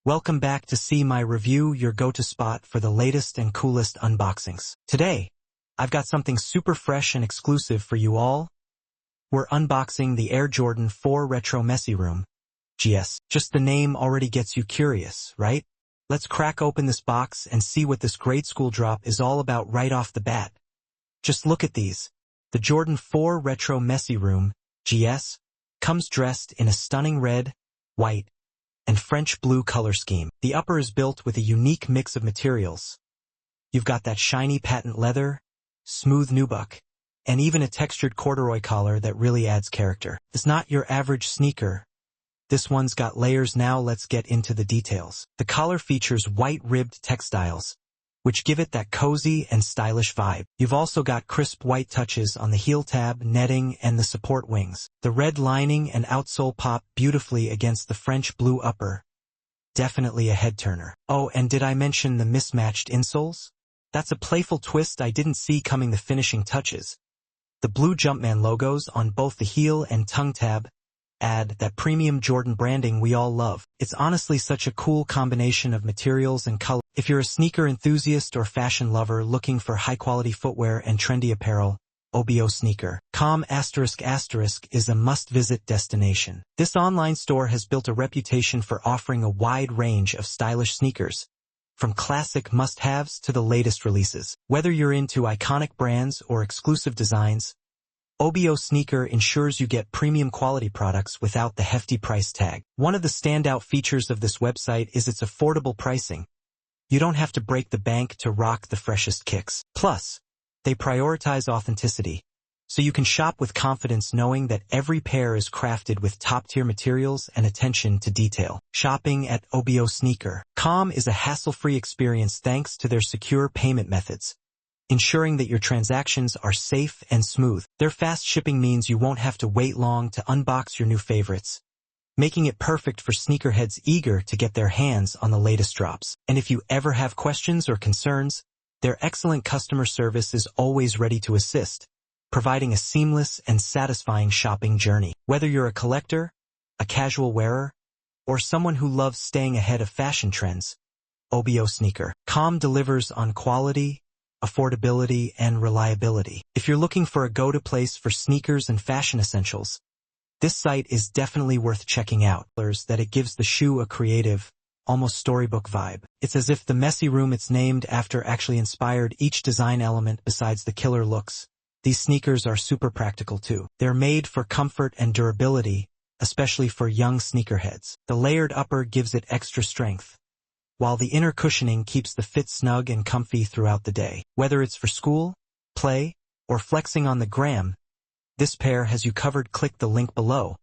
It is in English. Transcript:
Welcome back to See My Review, your go-to spot for the latest and coolest unboxings. Today, I've got something super fresh and exclusive for you all. We're unboxing the Air Jordan 4 Retro Messy Room. GS. Just the name already gets you curious, right? Let's crack open this box and see what this grade school drop is all about right off the bat. Just look at these. The Jordan 4 Retro Messy Room, GS, comes dressed in a stunning red, white, and French blue color scheme. The upper is built with a unique mix of materials. You've got that shiny patent leather, smooth nubuck, and even a textured corduroy collar that really adds character. It's not your average sneaker. This one's got layers. Now let's get into the details. The collar features white ribbed textiles, which give it that cozy and stylish vibe. You've also got crisp white touches on the heel tab, netting, and the support wings. The red lining and outsole pop beautifully against the French blue upper. Definitely a head-turner. Oh, and did I mention the mismatched insoles? That's a playful twist I didn't see coming. The finishing touches. The blue Jumpman logos on both the heel and tongue tab add that premium Jordan branding we all love. It's honestly such a cool combination of materials and color. If you're a sneaker enthusiast or fashion lover looking for high-quality footwear and trendy apparel, unbox.com is a must-visit destination. This online store has built a reputation for offering a wide range of stylish sneakers, from classic must-haves to the latest releases. Whether you're into iconic brands or exclusive designs, unbox ensures you get premium quality products without the hefty price tag. One of the standout features of this website is its affordable pricing. You don't have to break the bank to rock the freshest kicks. Plus, they prioritize authenticity, so you can shop with confidence knowing that every pair is crafted with top-tier materials and attention to detail. Shopping at unbox.com is a hassle-free experience thanks to their secure payment methods, ensuring that your transactions are safe and smooth. Their fast shipping means you won't have to wait long to unbox your new favorites, making it perfect for sneakerheads eager to get their hands on the latest drops. And if you ever have questions or concerns, their excellent customer service is always ready to assist, providing a seamless and satisfying shopping journey. Whether you're a collector, a casual wearer, or someone who loves staying ahead of fashion trends, unbox.com delivers on quality, affordability, and reliability. If you're looking for a go-to place for sneakers and fashion essentials, this site is definitely worth checking out. That it gives the shoe a creative, almost storybook vibe. It's as if the messy room it's named after actually inspired each design element besides the killer looks. These sneakers are super practical too. They're made for comfort and durability, especially for young sneakerheads. The layered upper gives it extra strength, while the inner cushioning keeps the fit snug and comfy throughout the day. Whether it's for school, play, or flexing on the gram, this pair has you covered. Click the link below